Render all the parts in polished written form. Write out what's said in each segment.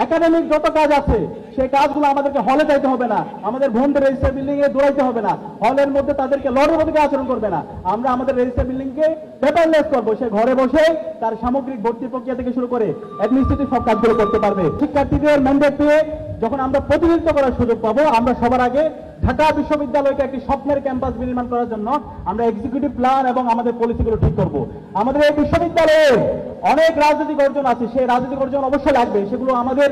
Academic যত কাজ আছে সেই কাজগুলো আমাদেরকে হলে যাইতে হবে না, আমাদের বোনদের রেজিস্টার বিল্ডিং এ দৌড়াইতে হবে না, হলের মধ্যে তাদেরকে লড়ের মধ্যে আচরণ করবে না। আমরা আমাদের রেজিস্টার বিল্ডিং কে পেপারলেস করবো, সে ঘরে বসে তার সামগ্রিক ভর্তি প্রক্রিয়া থেকে শুরু করে অ্যাডমিনিস্ট্রেটিভ সব কাজগুলো করতে পারবে। শিক্ষার্থীদের ম্যান্ডেট পেয়ে যখন আমরা প্রতিনিধিত্ব করার সুযোগ পাবো, আমরা সবার আগে ঢাকা বিশ্ববিদ্যালয়কে একটি স্বপ্নের ক্যাম্পাস নির্মাণ করার জন্য আমরা এক্সিকিউটিভ প্ল্যান এবং আমাদের পলিসিগুলো ঠিক করব। আমাদের এই বিশ্ববিদ্যালয়ে অনেক রাজনৈতিক অর্জন আছে, সেই রাজনৈতিক অর্জন অবশ্যই লাগবে, সেগুলো আমাদের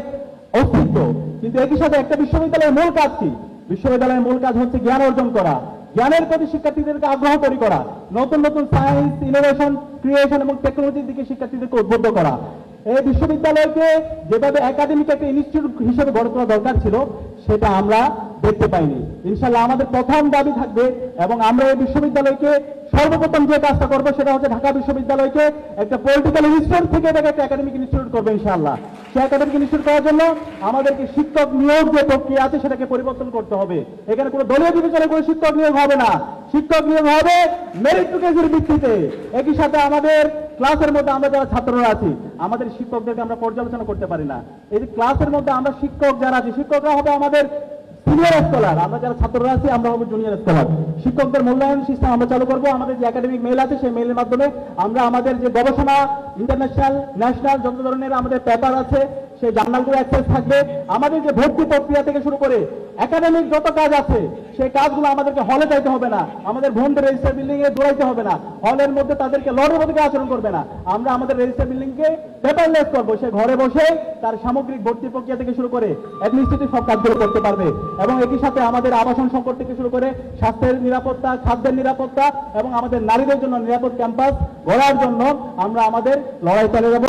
অস্তিত্ব। কিন্তু একই সাথে একটা বিশ্ববিদ্যালয়ের মূল কাজ কি? বিশ্ববিদ্যালয়ের মূল কাজ হচ্ছে জ্ঞান অর্জন করা, জ্ঞানের প্রতি শিক্ষার্থীদেরকে আগ্রহ তৈরি করা, নতুন নতুন সায়েন্স, ইনোভেশন, ক্রিয়েশন এবং টেকনোলজির দিকে শিক্ষার্থীদেরকে উদ্বুদ্ধ করা। এই বিশ্ববিদ্যালয়কে যেভাবে একাডেমিক একটা ইনস্টিটিউট হিসেবে গড়ে তোলা দরকার ছিল, সেটা আমরা দেখতে পাইনি। ইনশাআল্লাহ আমাদের প্রথম দাবি থাকবে, এবং আমরা এই বিশ্ববিদ্যালয়কে সর্বপ্রথম যে কাজটা করবো সেটা হচ্ছে ঢাকা বিশ্ববিদ্যালয়কে একটা পলিটিক্যাল ইনস্টিটিউট থেকে এটাকে একটা একাডেমিক ইনস্টিটিউট করবে ইনশাআল্লাহ। সেই একাডেমিক ইনস্টিটিউট করার জন্য আমাদেরকে শিক্ষক নিয়োগ যে প্রক্রিয়া আছে সেটাকে পরিবর্তন করতে হবে। এখানে কোনো দলীয় বিবেচনায় কোনো শিক্ষক নিয়োগ হবে না, শিক্ষক নিয়োগ হবে মেরিটোরিয়াসের ভিত্তিতে। একই সাথে আমাদের ক্লাসের মধ্যে আমরা যারা ছাত্ররা আছি, আমাদের শিক্ষকদেরকে আমরা পর্যালোচনা করতে পারি না। এই যে ক্লাসের মধ্যে আমরা শিক্ষক যারা আছি, শিক্ষকরা হবে আমাদের সিনিয়র স্কলার, আমরা যারা ছাত্ররা আছি আমরা হবো জুনিয়র স্কলার। শিক্ষকদের মূল্যায়ন সিস্টেম আমরা চালু করবো। আমাদের যে একাডেমিক মেইল আছে সেই মেইলের মাধ্যমে আমরা আমাদের যে গবেষণা, ইন্টারন্যাশনাল, ন্যাশনাল যত ধরনের আমাদের পেপার আছে সেই জার্নালগুলো অ্যাক্সেস থাকবে। আমাদের যে ভর্তি প্রক্রিয়া থেকে শুরু করে একাডেমিক যত কাজ আছে সেই কাজগুলো আমাদেরকে হলে যাইতে হবে না, আমাদের বোনদের রেজিস্টার বিল্ডিং এ দৌড়াইতে হবে না, হলের মধ্যে তাদেরকে লড়ের মধ্যে আচরণ করবে না। আমরা আমাদের রেজিস্টার বিল্ডিং কে পেপারলেস করবো, সে ঘরে বসে তার সামগ্রিক ভর্তি প্রক্রিয়া থেকে শুরু করে অ্যাডমিনিস্ট্রেটিভ সব কাজগুলো করতে পারবে। এবং একই সাথে আমাদের আবাসন সংকট থেকে শুরু করে স্বাস্থ্যের নিরাপত্তা, খাদ্যের নিরাপত্তা এবং আমাদের নারীদের জন্য নিরাপদ ক্যাম্পাস গড়ার জন্য আমরা আমাদের লড়াই চালিয়ে যাব।